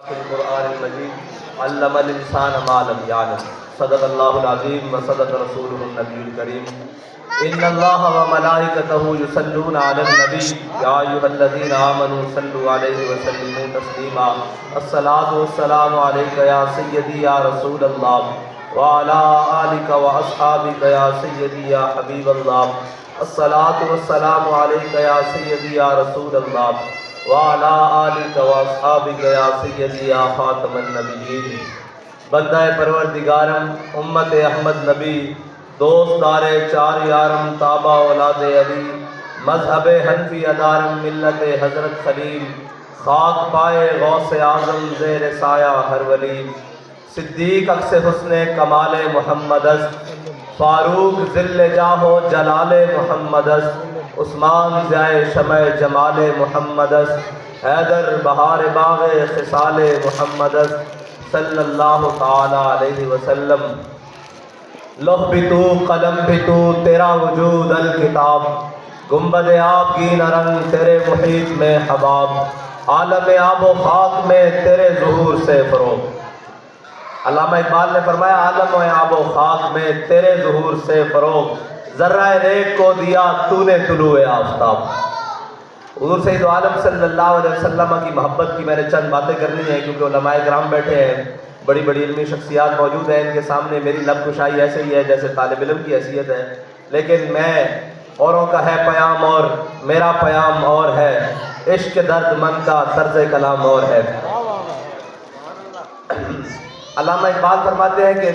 في القرآن المجيد علم الإنسان ما لم يعلم صدق الله العظيم وصدق رسوله النبي الكريم إن الله وملائكته يصلون على النبي يا أيها الذين آمنوا صلوا عليه وسلموا تسليما الصلاة والسلام عليك يا سيدي يا رسول الله وعلى آلك وأصحابك يا سيدي يا حبيب الله الصلاة والسلام عليك يا سيدي يا رسول الله وعلى آلك واصحابك يا سيدي يا خاتم النبيين بندہ پروردگارم امت احمد نبی دوست دار چار یارم تابع اولاد علی مذہب حنفی ادارم ملت حضرت خلیل خاک پائے غوث اعظم زیر سایہ ہر ولی صدیق اکس حسن کمال محمد فاروق ذل جاہ و جلال محمد عثمان ضیاء شمع جمال محمد حیدر بہار باغ خصال محمد صلی اللہ تعالی علیہ وسلم لوح بھی تو قلم بھی تو تیرا وجود الکتاب گنبد آب کی نرنگ تیرے محیط میں حباب عالم آب و خاک میں تیرے ظہور سے فروغ علامہ اقبال نے فرمایا عالم و آب و خاک میں تیرے ظہور سے فروغ ذرہ ریگ کو دیا تو نے طلوع آفتاب حضور سید عالم صلی اللہ علیہ وسلم کی محبت کی میں نے چند باتیں کرنی ہیں کیونکہ علماء کرام بیٹھے ہیں بڑی بڑی علمی شخصیات موجود ہیں ان کے سامنے میری لب کشائی ایسے ہی ہے جیسے طالب علم کی حیثیت ہے لیکن میں اوروں کا ہے پیام اور میرا پیام اور ہے عشق درد مند کا طرز کلام اور ہے علامہ اقبال فرماتے ہیں کہ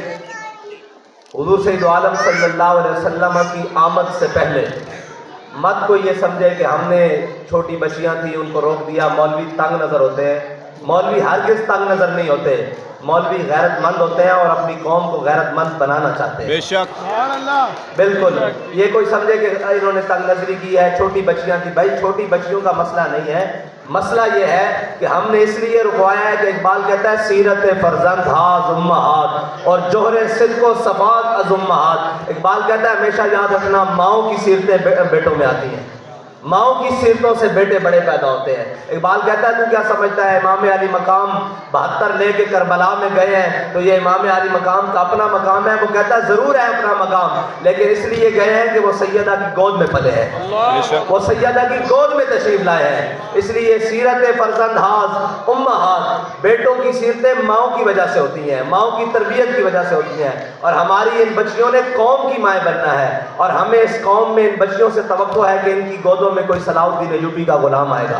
حضور سید عالم صلی اللہ علیہ وسلم کی آمد سے پہلے مت کو یہ سمجھے کہ ہم نے چھوٹی بچیاں تھیں ان کو روک دیا مولوی تنگ نظر ہوتے ہیں مولوی ہرگز تنگ نظر نہیں ہوتے مولوی غیرت مند ہوتے ہیں اور اپنی قوم کو غیرت مند بنانا چاہتے ہیں بے شک بالکل یہ کوئی سمجھے کہ انہوں نے تنگ نظری کی ہے چھوٹی بچیاں تھیں بھائی چھوٹی بچیوں کا مسئلہ نہیں ہے مسئلہ یہ ہے کہ ہم نے اس لیے رکوایا ہے کہ اقبال کہتا ہے سیرت فرزند ہاز امہات اور جوہر صدق و صفات از امہات اقبال کہتا ہے ہمیشہ یاد رکھنا ماؤں کی سیرتیں بیٹوں میں آتی ہیں ماؤں کی سیرتوں سے بیٹے بڑے پیدا ہوتے ہیں اقبال کہتا ہے تو کیا سمجھتا ہے امام علی مقام 72 لے کے کربلا میں گئے ہیں تو یہ امام علی مقام کا اپنا مقام ہے وہ کہتا ہے ضرور ہے اپنا مقام لیکن اس لیے گئے ہیں کہ وہ سیدہ کی گود میں پلے ہیں وہ سیدہ کی گود میں تشریف لائے ہیں اس لیے سیرت فرزند ہاز امہات بیٹوں کی سیرتیں ماؤں کی وجہ سے ہوتی ہیں ماؤں کی تربیت کی وجہ سے ہوتی ہیں اور ہماری ان بچیوں نے قوم کی مائیں بننا ہے اور ہمیں اس قوم میں ان بچیوں سے توقع ہے کہ ان کی گودوں میں کوئی صلاح الدین ایوبی کا غلام آئے گا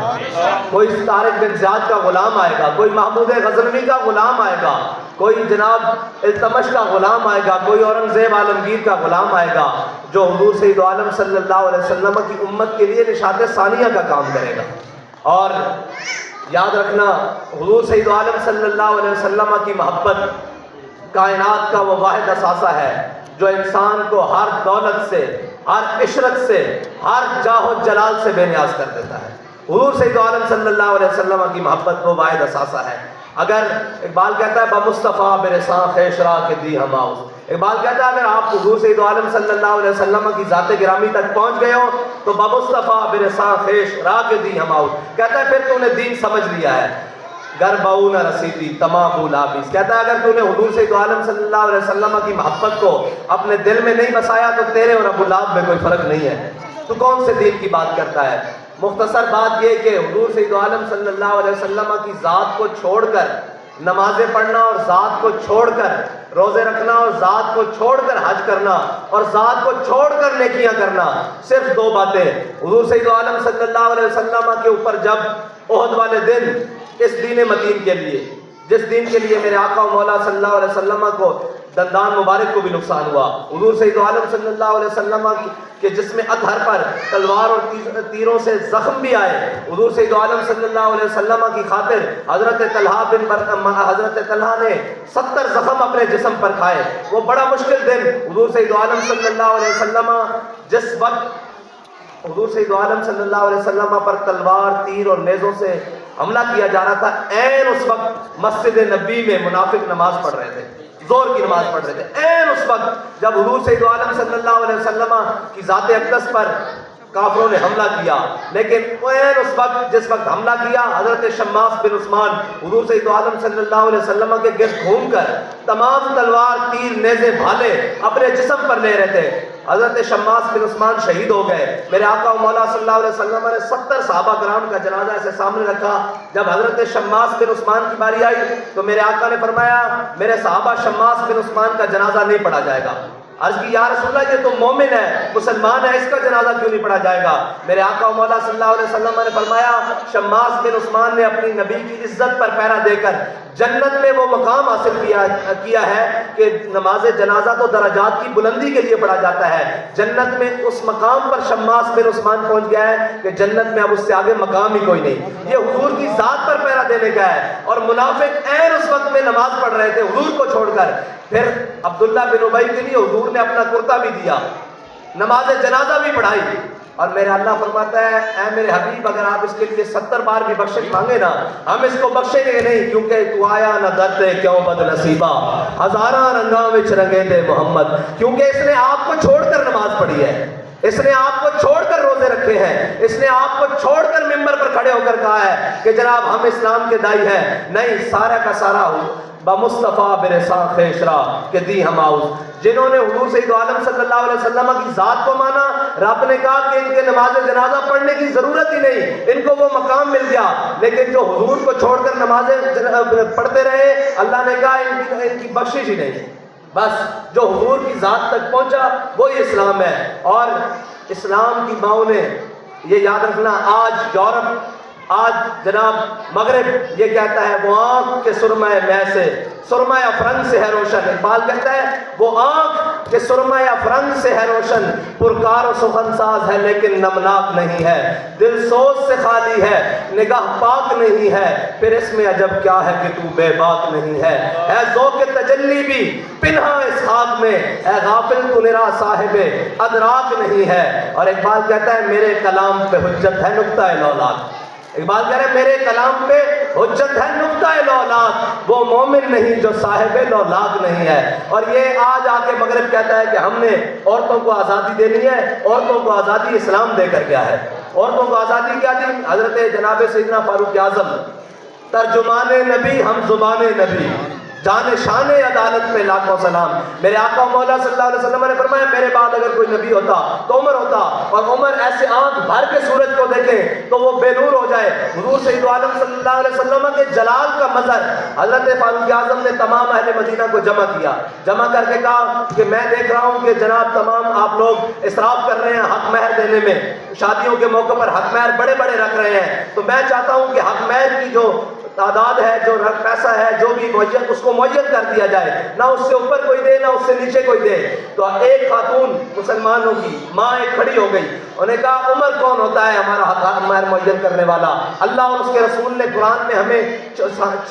کوئی طارق بن زیاد کا غلام آئے گا کوئی محمود غزنوی کا غلام آئے گا کوئی جناب التمش کا غلام آئے گا کوئی اورنگزیب عالمگیر کا غلام آئے گا جو حضور سید عالم صلی اللہ علیہ وسلم کی امت کے لیے نشاط ثانیہ کا کام کرے گا اور یاد رکھنا حضور سید عالم صلی اللہ علیہ وسلم کی محبت کائنات کا وہ واحد اثاثہ ہے جو انسان کو ہر دولت سے ہر عشرت سے ہر جاہ و جلال سے بے نیاز کر دیتا ہے حضور سید عالم صلی اللہ علیہ وسلم کی محبت وہ واحد اثاثہ ہے اگر اقبال کہتا ہے بمصطفیٰ برساں خیشرا کے دی ہماؤس اقبال کہتا ہے اگر آپ حضور سید عالم صلی اللہ علیہ وسلم کی ذات گرامی تک پہنچ گئے ہو تو بمصطفیٰ برساں خیشرا کے دی ہماؤس کہتا ہے پھر تو نے دین سمجھ لیا ہے گر بہو نہ رسیدی تمام لابس کہتا ہے اگر تو نے حضور سید عالم صلی اللہ علیہ وسلم کی محبت کو اپنے دل میں نہیں بسایا تو تیرے اور ابو لہب میں کوئی فرق نہیں ہے تو کون سے دین کی بات کرتا ہے مختصر بات یہ کہ حضور سید عالم صلی اللہ علیہ وسلم کی ذات کو چھوڑ کر نمازیں پڑھنا اور ذات کو چھوڑ کر روزے رکھنا اور ذات کو چھوڑ کر حج کرنا اور ذات کو چھوڑ کر نیکیاں کرنا صرف دو باتیں حضور سید عالم صلی اللہ علیہ وسلم کے اوپر جب احد والے دن اس دین متین کے لیے جس دین کے لیے میرے آقا و مولا صلی اللہ علیہ وسلم کو دندان مبارک کو بھی نقصان ہوا حضور سید عالم صلی اللہ علیہ وسلم کے جسم اطہر پر تلوار اور تیروں سے زخم بھی آئے حضور سید عالم صلی اللہ علیہ وسلم کی خاطر حضرت طلحہ نے 70 زخم اپنے جسم پر کھائے وہ بڑا مشکل دن حضور سید عالم صلی اللہ علیہ وسلم جس وقت حضور سید عالم صلی اللہ علیہ وسلم پر تلوار تیر اور نیزوں سے حملہ کیا جا رہا تھا عین اس وقت مسجد نبی میں منافق نماز پڑھ رہے تھے زور کی نماز پڑھ رہے تھے عین اس وقت جب حضور سید عالم صلی اللہ علیہ وسلم کی ذات اقدس پر काफिरों ने हमला किया, लेकिन उस वक्त जिस वक्त हमला किया, हजरत शम्मास बिन उस्मान हुजूर सैयद आलम सल्लल्लाहु अलैहि वसल्लम के गिर्द घूमकर तमाम तलवार, तीर, नेज़े, भाले अपने जिस्म पर ले रहे थे। हजरत शम्मास बिन उस्मान शहीद हो गए। मेरे आका और मौला सल्लल्लाहु अलैहि वसल्लम ने 70 सहाबा कराम का जनाजा ऐसे सामने रखा। जब हजरत शम्मास बिन उस्मान की बारी आई तो मेरे आका ने फरमाया, मेरे सहाबा शम्मास बिन उस्मान का जनाजा नहीं पढ़ा जाएगा। अर्ज की, या रसूलल्लाह, ये तो मोमिन है, मुसलमान है, इसका जनाजा क्यों नहीं पढ़ा जाएगा? मेरे आका मौला सल्लल्लाहु अलैहि वसल्लम ने फरमाया, शम्मास बिन उस्मान ने अपनी नबी की इज्जत पर पहरा देकर जन्नत में वो मकाम हासिल किया है कि नमाज जनाजा तो दराजात की बुलंदी के लिए पढ़ा जाता है। जन्नत में उस मकाम पर शम्मास बिन उस्मान पहुंच गया है कि जन्नत में अब उससे आगे मकाम ही कोई नहीं। ये हुजूर की जात पर पहरा देने का है। और मुनाफिक ऐन उस वक्त में नमाज पढ़ रहे थे हुजूर को छोड़कर। फिर अब्दुल्ला बिन उबई के लिए हुजूर ने अपना कुर्ता भी दिया, नमाज जनाजा भी पढ़ाई। और मेरे अल्लाह फरमाता है, ऐ मेरे हबीब, अगर आप इसके लिए 70 बार भी बख्शिश मांगे ना, हम इसको बख्शेंगे नहीं, क्योंकि तू आया न दरते क्यों बदनसीबा, हजारा रंगा विच रंगे दे मोहम्मद। क्योंकि इसने आपको छोड़कर नमाज पढ़ी है, इसने आपको छोड़कर रोजे रखे हैं, इसने आपको छोड़कर मिंबर पर खड़े होकर कहा है कि जनाब हम इस्लाम के दाई हैं। नहीं, सारा का सारा मुस्तफ़ा बिरसा खेशरा के दी हम आउज, जिन्होंने हुजूर सैयद आलम सल्लल्लाहु अलैहि वसल्लम की जात को माना। रब ने कहा कि इनके नमाज जनाजा पढ़ने की जरूरत ही नहीं, इनको वो मकाम मिल गया। लेकिन जो हुजूर को छोड़कर नमाजें पढ़ते रहे, अल्लाह ने कहा इनकी बख्शिश ही नहीं। बस जो हुजूर की जात तक पहुंचा वही इस्लाम है। और इस्लाम की माओं ने, ये याद रखना, आज यूरोप, आज जनाब मगरिब ये कहता है वो आंख के सुरमा मैं से, सुरमा अफरंग से है रोशन। इकबाल कहता है वो आंख के सुरमा अफरंग से है रोशन, पुरकार और सुखनसाज है लेकिन नमनाक नहीं है, दिल सोच से खाली है, निगाह पाक नहीं है, फिर इसमें अजब क्या है कि तू बेबाक नहीं है। ज़ौक़ तजल्ली भी पिन्हा इस खाक में, है गाफिल तू निरा साहिबे अदराक नहीं है। और इकबाल कहता है मेरे कलाम पे हुज्जत है नुक्ता लौलाक। इकबाल कह रहे मेरे कलाम पे हुज्जत है नुक्ता लौलाक, वो मोमिन नहीं जो साहिब लौलाक नहीं है। और ये आज आके मगरिब कहता है कि हमने औरतों को आज़ादी देनी है, औरतों को आज़ादी इस्लाम देकर गया है। औरतों को आज़ादी क्या दी? हज़रत जनाब सैयदना फारूक आज़म तर्जुमाने नबी हम ज़ुबाने नबी, जाने शान अदालत पे लाखों सलाम। मेरे आका मौला सल्लल्लाहु अलैहि वसल्लम ने फरमाया मेरे बाद अगर कोई नबी होता तो उमर होता, और उमर ऐसे आंख भर के सूरज को देखे तो वो बेनूर हो जाए। हुजूर सैयद आलम सल्लल्लाहु अलैहि वसल्लम के जलाल का मज़हर हज़रत फारूक आज़म ने तमाम अहले मदीना को जमा किया। जमा करके कहा कि मैं देख रहा हूँ कि जनाब तमाम आप लोग इसराफ कर रहे हैं हक महर देने में, शादियों के मौके पर हक महर बड़े बड़े रख रहे हैं, तो मैं चाहता हूँ कि हक महर की जो तादाद है, जो पैसा है, जो भी मुअय्यन, उसको मुअय्यन कर दिया जाए, ना उससे ऊपर कोई दे ना उससे नीचे कोई दे। तो एक खातून मुसलमानों की माँ एक खड़ी हो गई, उन्हें कहा उमर कौन होता है हमारा हक महर मुअय्यन करने वाला? अल्लाह और उसके रसूल ने कुरान में हमें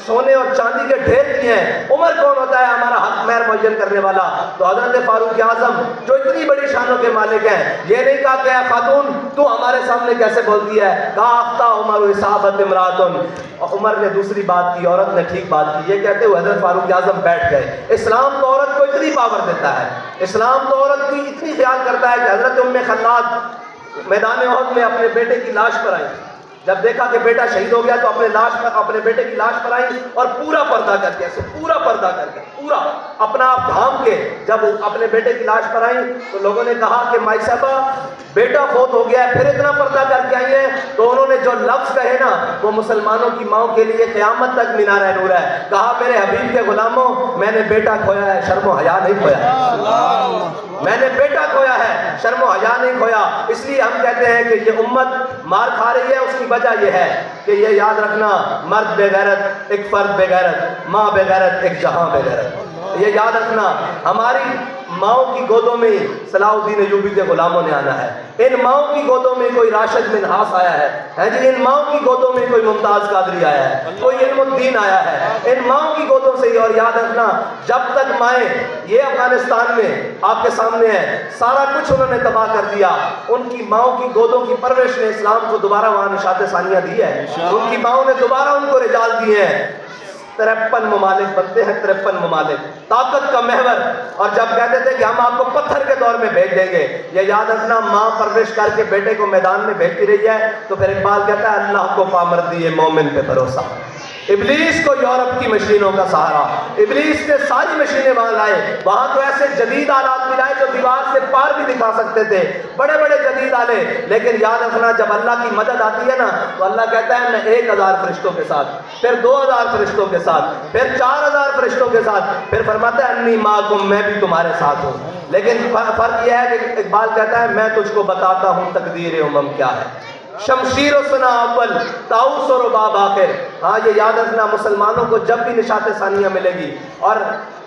सोने और चांदी के ढेर दिए हैं, उमर कौन होता है हमारा हक महर मुअय्यन करने वाला? तो हज़रत फारूक आज़म जो इतनी बड़ी शानों के मालिक हैं, ये नहीं कहा कि खातून तू हमारे सामने कैसे बोलती है, कहा आफ्ता उमर इसाबत इमरातुन। उमर ने दूसरी बात की, औरत ने ठीक बात की। ये कहते हुए हज़रत फारूक आज़म बैठ गए। इस्लाम तो औरत को इतनी पावर देता है, इस्लाम तो औरत की इतनी ख्याल करता है कि हज़रत उम्मे खल्लाद मैदान उहद में अपने बेटे की लाश पर आई। जब देखा कि बेटा शहीद हो गया तो अपने बेटे की लाश पर आई और पूरा पर्दा करके, ऐसे पूरा पर्दा करके, पूरा अपना आप ढांप के जब अपने बेटे की लाश पर आई तो लोगों ने कहा कि माई साहबा बेटा फौत हो गया है, फिर इतना पर्दा करके आई है। तो उन्होंने जो लफ्ज़ कहे ना वो मुसलमानों की माओं के लिए क़यामत तक मीनार नूर है। कहा मेरे हबीब के गुलामों, मैंने बेटा खोया है, शर्म व हया नहीं खोया, मैंने बेटा खोया है, शर्म व हया नहीं खोया। इसलिए हम कहते हैं कि ये उम्मत मार खा रही है, उसकी वजह यह है कि ये याद रखना, मर्द बेगैरत एक फर्द बेगैरत, माँ बेगैरत एक जहां बेगैरत। ये याद रखना, हमारी माओं की गोदों में सलाहुद्दीन अय्यूबी के गुलामों ने आना है, इन माओं की गोदों में कोई राशिद मिन्हास आया है जी, इन माओं की गोदों में कोई मुमताज़ कादरी आया है, कोई इल्मुद्दीन आया है, इन माओं की गोदों से ही। और याद रखना, जब तक माएँ ये अफगानिस्तान में आपके सामने है, सारा कुछ उन्होंने तबाह कर दिया, उनकी माओं की गोदों की परवरिश ने इस्लाम को दोबारा वहाँ निशात सानिया दी है, उनकी माओं ने दोबारा उनको रिजाल दिए हैं। 53 ममालिक बनते हैं, 53 ममालिक, ताकत का महवर। और जब कहते थे कि हम आपको पत्थर के दौर में भेज देंगे, ये याद रखना, माँ परवरिश करके बेटे को मैदान में भेजती रही है। तो फिर इकबाल कहता है अल्लाह को पामर्दी है मोमिन पे भरोसा। इब्लीस को यूरोप की मशीनों का सहारा, इब्लीस ने सारी मशीनें वहां लाए, वहां तो ऐसे जदीद आलात भी लाए जो दीवार से पार भी दिखा सकते थे, बड़े बड़े जदीद आले। लेकिन याद रखना, जब अल्लाह की मदद आती है ना, तो अल्लाह कहता है मैं 1000 फरिश्तों के साथ, फिर 2000 फरिश्तों के साथ, फिर 4000 फरिश्तों के साथ, फिर फरमाता है अन्नी माकुम, मैं भी तुम्हारे साथ हूँ। लेकिन फर्क यह है कि इकबाल कहता है मैं तुझको बताता हूँ तकदीर उमम क्या है, शमशीर और सना अव्वल, ताऊस और बाब आखिर। हाँ, ये याद रखना, मुसलमानों को जब भी निशात सानिया मिलेगी, और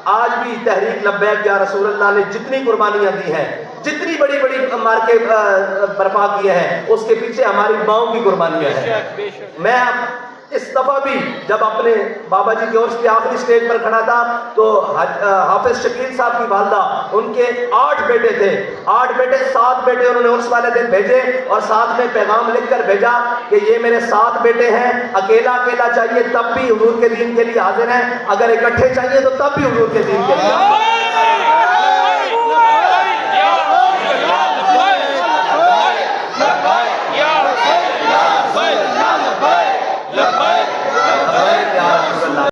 आज भी तहरीक लब्बैक या रसूल अल्लाह ने जितनी कुर्बानियाँ दी हैं, जितनी बड़ी बड़ी मार्के बर्पा किए हैं, उसके पीछे हमारी माओं की कुर्बानियाँ हैं। मैं इस दफ़ा भी जब अपने बाबा जी के उर्स के आखिरी स्टेज पर खड़ा था, तो हाफिज शकील साहब की वालदा, उनके 8 बेटे थे, 8 बेटे, 7 बेटे उन्होंने उर्स वाले दिन भेजे, और साथ में पैगाम लिख कर भेजा कि ये मेरे 7 बेटे हैं, अकेला अकेला चाहिए तब भी हुजूर के दीन के लिए हाजिर हैं, अगर इकट्ठे चाहिए तो तब भी हुजूर के दीन के लिए।